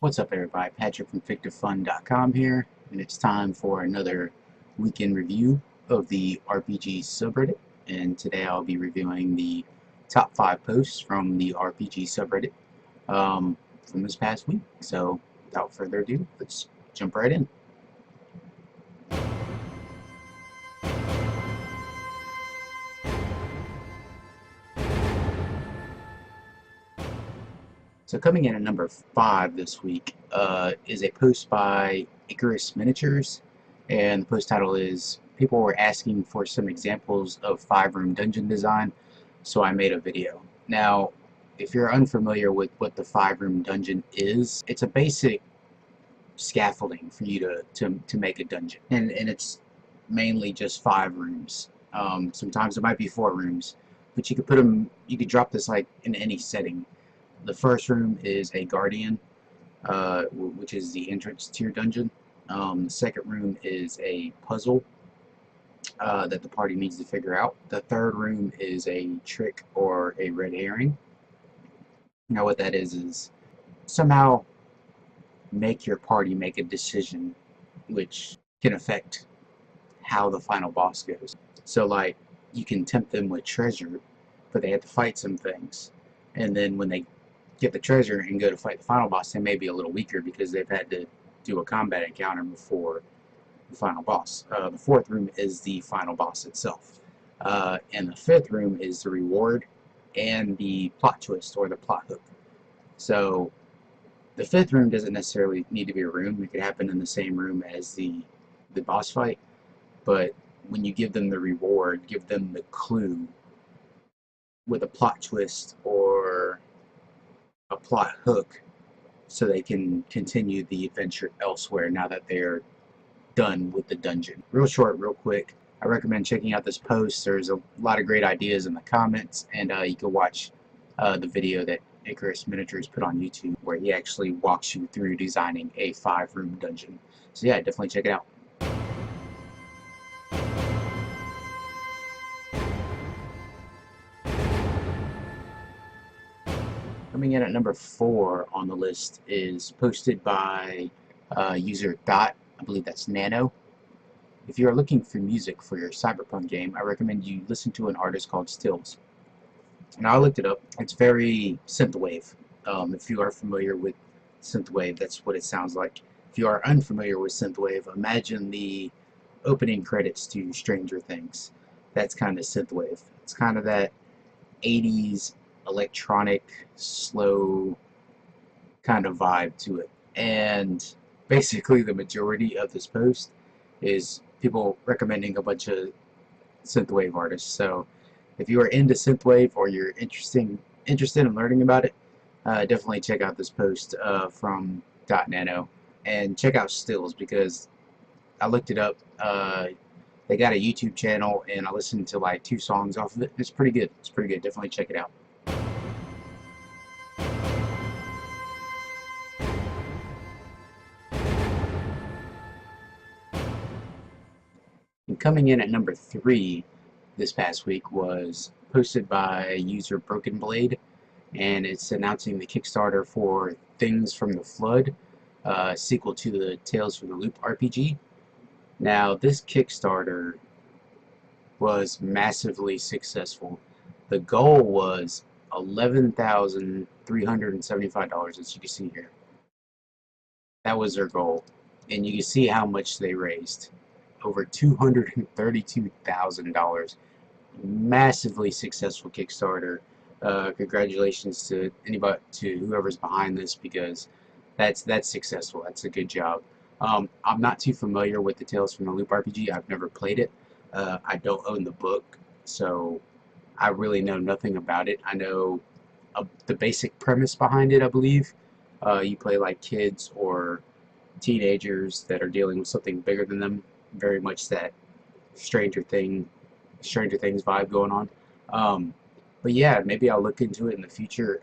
What's up everybody, Patrick from FictiveFun.com here, and it's time for another weekend review of the RPG subreddit. And today I'll be reviewing the top 5 posts from the RPG subreddit from this past week. So without further ado, let's jump right in. So coming in at number 5 this week is a post by Icarus Miniatures, and the post title is "People were asking for some examples of 5-room dungeon design, so I made a video." Now, if you're unfamiliar with what the 5-room dungeon is, it's a basic scaffolding for you to make a dungeon, and it's mainly just 5 rooms. Sometimes it might be 4 rooms, but you could drop this like in any setting. The first room is a guardian, which is the entrance to your dungeon. The second room is a puzzle that the party needs to figure out. The third room is a trick or a red herring. Now what that is somehow make your party make a decision which can affect how the final boss goes. So like, you can tempt them with treasure, but they have to fight some things. And then when they get the treasure and go to fight the final boss, they may be a little weaker because they've had to do a combat encounter before the final boss. The fourth room is the final boss itself. And the fifth room is the reward and the plot twist or the plot hook. So the fifth room doesn't necessarily need to be a room. It could happen in the same room as the boss fight. But when you give them the reward, give them the clue with a plot twist or a plot hook so they can continue the adventure elsewhere now that they're done with the dungeon. Real short, real quick, I recommend checking out this post. There's a lot of great ideas in the comments, and you can watch the video that Icarus Miniatures put on YouTube where he actually walks you through designing a 5-room dungeon. So yeah, definitely check it out. Coming in at number 4 on the list is posted by user Dot, I believe that's Nano. If you are looking for music for your Cyberpunk game, I recommend you listen to an artist called Stills. And I looked it up. It's very synthwave. If you are familiar with synthwave, that's what it sounds like. If you are unfamiliar with synthwave, imagine the opening credits to Stranger Things. That's kind of synthwave. It's kind of that 80s electronic, slow kind of vibe to it. And basically the majority of this post is people recommending a bunch of synthwave artists. So if you are into synthwave or you're interested in learning about it, definitely check out this post from .nano, and check out Stills because I looked it up. They got a YouTube channel and I listened to like 2 songs off of it. It's pretty good. It's pretty good. Definitely check it out. And coming in at number 3 this past week was posted by user Broken Blade, and it's announcing the Kickstarter for Things from the Flood, sequel to the Tales from the Loop RPG. Now this Kickstarter was massively successful. The goal was $11,375, as you can see here. That was their goal, and you can see how much they raised. Over $232,000. Massively successful Kickstarter. Congratulations to whoever's behind this, because that's successful. That's a good job. I'm not too familiar with the Tales from the Loop RPG. I've never played it. I don't own the book, so I really know nothing about it. I know the basic premise behind it, I believe. You play like kids or teenagers that are dealing with something bigger than them. Very much that Stranger Things vibe going on. But yeah, maybe I'll look into it in the future.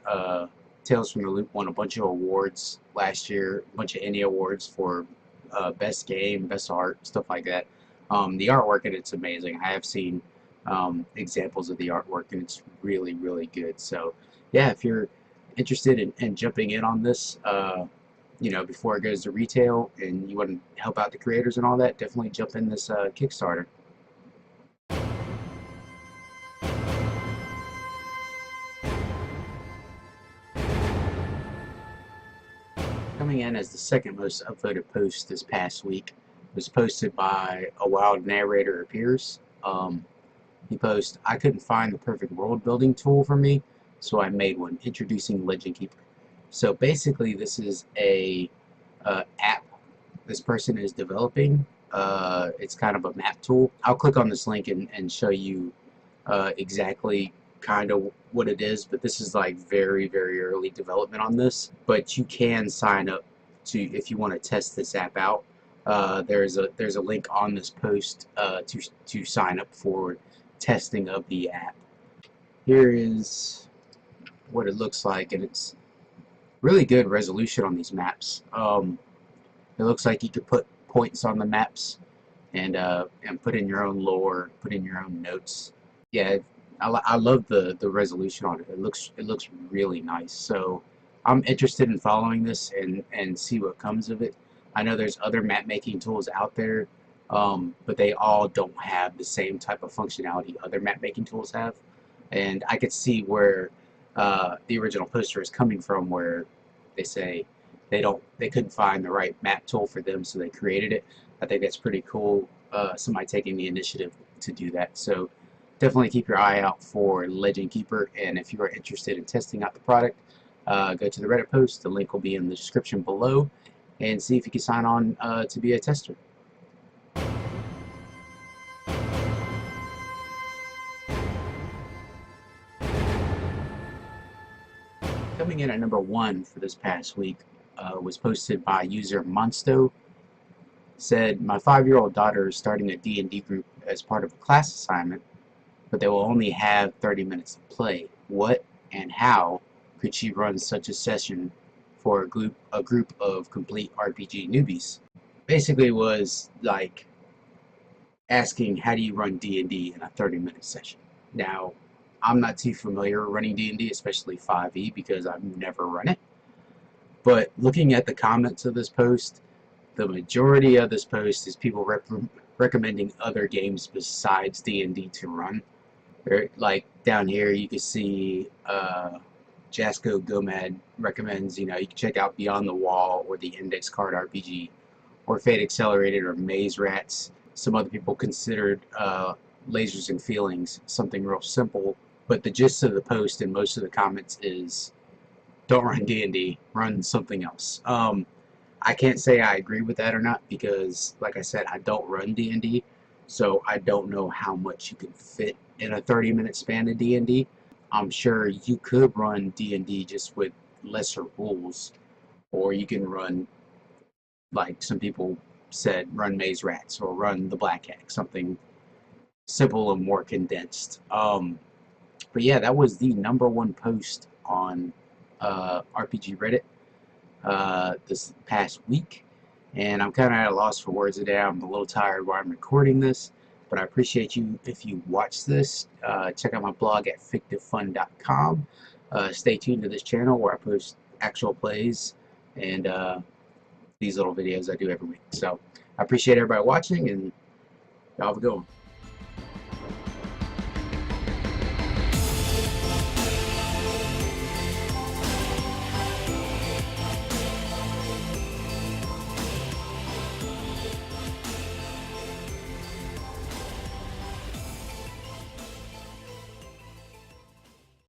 Tales from the Loop won a bunch of awards last year, a bunch of Indie awards for best game, best art, stuff like that. The artwork in it's amazing. I have seen examples of the artwork and it's really, really good. So yeah, if you're interested in jumping in on this, you know, before it goes to retail, and you want to help out the creators and all that, definitely jump in this Kickstarter. Coming in as the second most upvoted post this past week was posted by A Wild Narrator Appears. He posted, "I couldn't find the perfect world building tool for me, so I made one, introducing Legend Keeper." So basically this is a app this person is developing. It's kind of a map tool. I'll click on this link and show you exactly kind of what it is, but this is like very, very early development on this. But you can sign up to, if you want to test this app out. There's a link on this post to sign up for testing of the app. Here is what it looks like, and it's really good resolution on these maps. It looks like you could put points on the maps and put in your own lore, put in your own notes. Yeah, I love the resolution on it. It looks really nice. So I'm interested in following this and see what comes of it. I know there's other map making tools out there, but they all don't have the same type of functionality other map making tools have. And I could see where the original poster is coming from, where they say they couldn't find the right map tool for them, so they created it. I think that's pretty cool. Somebody taking the initiative to do that. So definitely keep your eye out for Legend Keeper, and if you are interested in testing out the product, go to the Reddit post. The link will be in the description below, and see if you can sign on to be a tester. Coming in at number 1 for this past week was posted by user Monsto. Said, "My 5-year-old daughter is starting a D&D group as part of a class assignment, but they will only have 30 minutes to play. What and how could she run such a session for a group of complete RPG newbies?" Basically was like asking, how do you run D&D in a 30-minute session? Now, I'm not too familiar running D&D, especially 5e, because I've never run it. But looking at the comments of this post, the majority of this post is people recommending other games besides D&D to run. Like down here, you can see Jasco Gomad recommends, you can check out Beyond the Wall or the Index Card RPG, or Fate Accelerated, or Maze Rats. Some other people considered Lasers and Feelings something real simple, but the gist of the post and most of the comments is, don't run D&D, run something else. I can't say I agree with that or not, because like I said, I don't run D&D, so I don't know how much you can fit in a 30-minute span of D&D. I'm sure you could run D&D just with lesser rules, or you can run, like some people said, run Maze Rats or run the Black Hack, something simple and more condensed. But yeah, that was the #1 post on RPG Reddit this past week, and I'm kind of at a loss for words today. I'm a little tired while I'm recording this, but I appreciate you if you watch this. Check out my blog at fictivefun.com. Stay tuned to this channel where I post actual plays and these little videos I do every week. So I appreciate everybody watching, and y'all have a good one.